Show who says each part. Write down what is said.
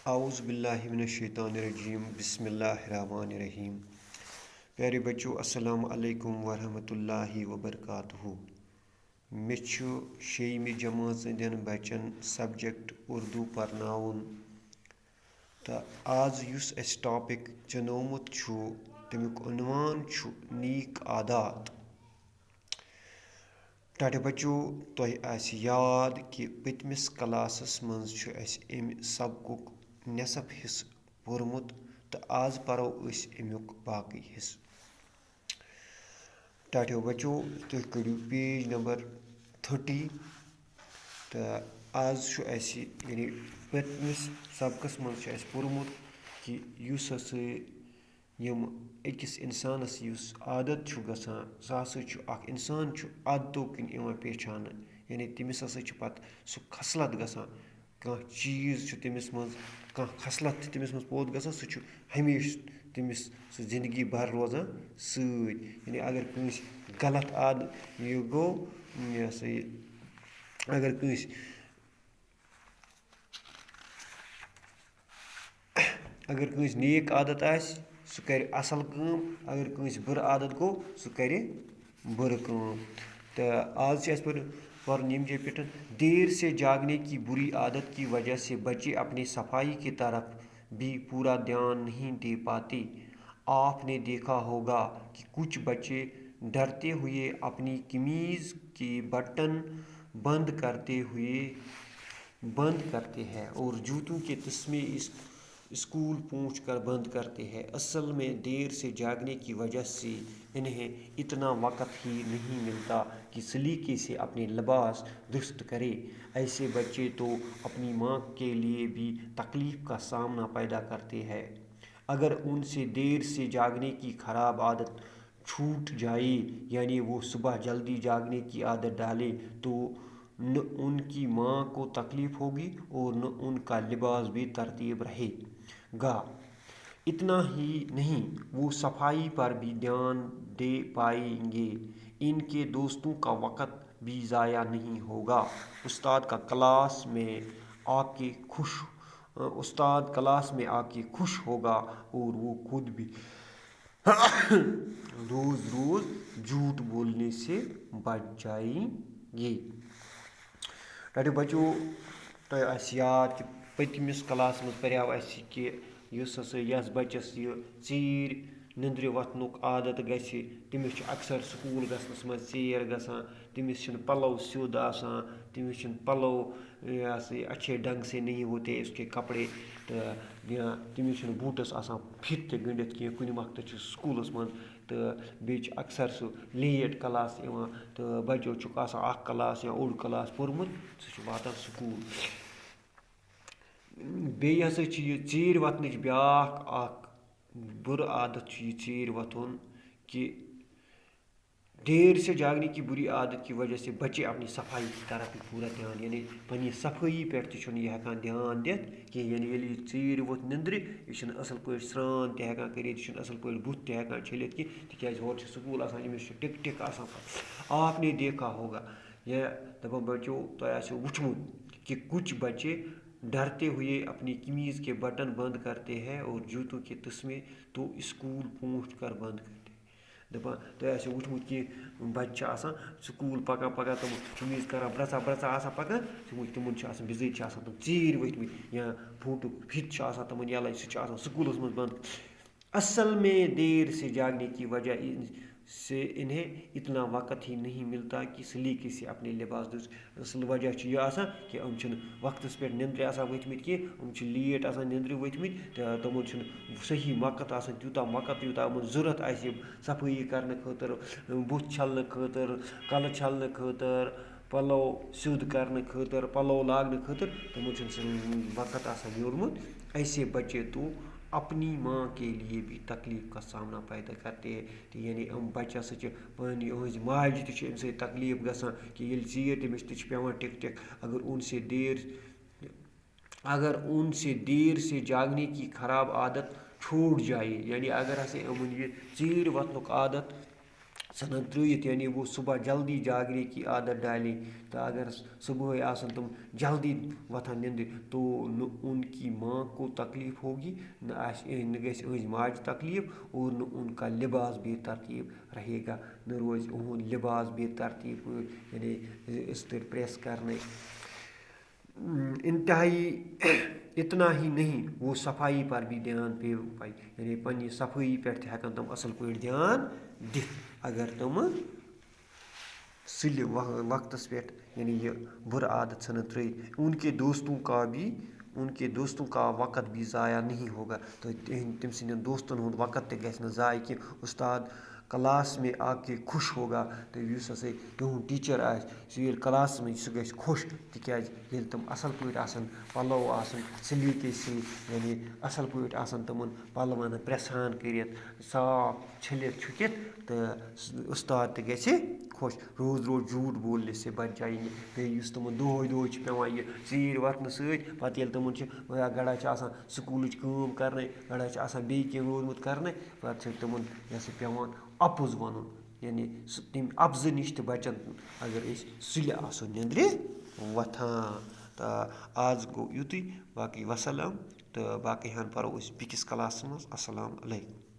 Speaker 1: आउज़ बिल्लाहि मिनश्शैतानिर्रजीम बिस्मिल्लाहिर्रहमानिर्रहीम। प्यारे बच्चों, अस्सलाम अलैकुम वरहमतुल्लाहि वबरकातुहू। मे छु 6वीं जमात हंदन बच्चन सब्जेक्ट उर्दू परनाउन। तो आज युस अस टॉपिक चुनोमुत छु तमिक उन्वान छु नीक आदात। टाटे बच्चों, तोह आसि याद कि पतमिस क्लासस मज छु अस अमि सबकुक नेसफ हिस्स पोरमुत तो आज परो अस अमुक बाकी हिस्स। टाटे बच्चों, तुम करियो पेज नंबर 30। तो आज छु अस यानी पतमिस सबकस मज छु अस पोरमुत कि युस हसा यम अकिस इंसानस युस आदत छु गसान सह हसा छु अख इंसान छु आदतों किन इवान पहचान। यानी तमिस हसा छु पत सु खसलत गसान कह चीज छु तमिस मज कह खसलत तमिस मज पौध गसान सु छु हमेश तमिस सु जिंदगी भर रोजान सत। यानी अगर कंस गलत आदत यह गो यह हसा यह अगर कंस नेक आदत आस सु कर असल काम, अगर कंस बुर आदत गो सु कर बुर काम। तो आज अस पर यमजे पे देर से जागने की बुरी आदत की वजह से बच्चे अपनी सफाई की तरफ भी पूरा ध्यान नहीं दे पाते। आपने देखा होगा कि कुछ बच्चे डरते हुए अपनी कमीज़ के बटन बंद करते हैं और जूतों के तस्मे स्कूल पहुंचकर बंद करते हैं। असल में देर से जागने की वजह से इन्हें इतना वक़्त ही नहीं मिलता कि सलीके से अपने लिबास दुरुस्त करें। ऐसे बच्चे तो अपनी माँ के लिए भी तकलीफ़ का सामना पैदा करते हैं। अगर उनसे देर से जागने की ख़राब आदत छूट जाए, यानी वो सुबह जल्दी जागने की आदत डाले, तो न उनकी माँ को तकलीफ़ होगी और न उनका लिबास भी तरतीब रहेगा। इतना ही नहीं, वो सफाई पर भी ध्यान दे पाएंगे। इनके दोस्तों का वक़्त भी ज़ाया नहीं होगा। उस्ताद क्लास में आके खुश होगा और वो खुद भी रोज़ रोज़ झूठ बोलने से बच जाएंगे। टाटे बच्चों, तो याद कि पतमिस क्लास में पर्याव अस कि युस हसा यस बच्चस चीर निंद्र वथनुक आदत गछि तमिस अक्सर स्कूल गसनस मज चीर गसान, तमिस पलव सिद्ध आसान, तमिस पलव अच्छे ढंग से नहीं होते उसके कपड़े, तो या तमिस बूटस आसान फिट ते गंडित कह कुन वक्त स्कूलस मज, तो बे अक्सर सह लेट क्लास इवान, तो बच्चों चुक आसान अख क्लास या ओड क्लास पोरमुत सह वातान स्कूल। बे हसा चीर वथनच ब्याख अख बुर आदत चीर वथुन कि देर से जागने की बुरी आदत की वजह से बच्चे अपनी सफाई की तरफ पूरा ध्यान, यानी पन्नी सफाई पे यह हेकान ध्यान दित कि यानी ये चीर वोथ निंद्र यह असल पे स्रान ते हेकान करित, यह असल पे बुथ ते हेकान छलित कि तिक्याज और स्कूल आसान अमिस टिक टिक आसान। आपने देखा होगा यह दपान बच्चों तो आसो वुचमुत कि कुछ बच्चे डरते हुए अपनी कमीज़ के बटन बंद करते हैं और जूतों के तस्मे तो स्कूल पहुँच कर बंद करते हैं। दपान तो आसो वुचमुत कि बच्चे आसान स्कूल पकान पकान तम कमीज़ कर ब्रचा ब्रचा आसान पकान तमन बिजत तम चीर वथमित या फूट फिट आसान तमन यलै सह आसान स्कूलस मज बंद। असल में देर से जागने की वजह से इन्हें इतना वक़्त ही नहीं मिलता कि सलीके से अपने लिबास दुरुस्त। असल वजह यह आसान कि वक्त पे निंद्र आसान वथमित कि लेट आसान निंद्र वथमित, तमन सही वक़्त आसान तूता वक़्त यूता यमन ज़रूरत आसि सफाई करने खतर, बुथ छलने खतर, कल छलने खतर, पलव सिद्ध करने खतर, पलव लागने खतर तमन सह वक़्त आसान म्योलमुत। ऐसे बच्चे तो अपनी माँ के लिए भी तकलीफ़ का सामना पैदा करते हैं। तो यानी हम बच्चा सह पानी अहज माज तम तकलीफ़ गसान कि ये चीर तमिस तह पेवान टिक टिक। अगर उनसे देर से जागने की ख़राब आदत छूट जाए, यानी अगर हसे यमन यह चीर वथनुक आदत सन त्रित, यानी वो सुबह जल्दी जागने की आदत डालें। तो अगर सुबह आसन तुम जल्दी वथान निंद्र तो न उनकी माँ को तकलीफ़ होगी, न गई माज तकलीफ़, और न उनका लिबास बेतरतीब रहेगा, न रोज़ उन लिबास बेतरतीब, यानी इस्तर प्रेस करने इंतहाई। इतना ही नहीं, वो सफाई पर भी ध्यान पे, यानी पन्नी सफाई पे हेकन तुम असल पे ध्यान दिथ, अगर तुम सुलि वक्तस पे, यानी ये बुरा आदत सन त्रित। उनके दोस्तों का वक़्त भी ज़ाया नहीं होगा, तो तम सद दोस्तन हुंद वक़्त गژھِ नहٕ ज़ाय कि उस्ताद क्लास में आके खुश होगा। तो युस हसा तुहुंद टीचर आसि सह येल क्लास में सह गژھِ खुश, तिक्याज येल तम असल पॉइंट आसन पलव आसन सलीके से, यानी असल पॉइंट आसन तमन पलवन प्रेसान करित, साफ छलित छुकित, तो उस्ताद ते गژھِ खुश। रोज रोज झूठ बोलने से बच जाएंगे। बेयि युस तमन दोहै दोहै छ पेवान ये ज़ीर वथन सत, पत्त येल तमन छ गड़ा छ आसान स्कूलच काम करने, गड़ा छ आसान बेयि किन्है रोदमुत करने, पत्त छ तमन यह सा पेवान अपोज वनुन, यानी तम अफजु निश त बचन अगर अस सुलि आसो निंद्रि वथान। तो आज गो युतुय, बाकी वसलम, तो बाकी हन परो अस बिकिस क्लासस मज। अस्सलाम अलैकुम।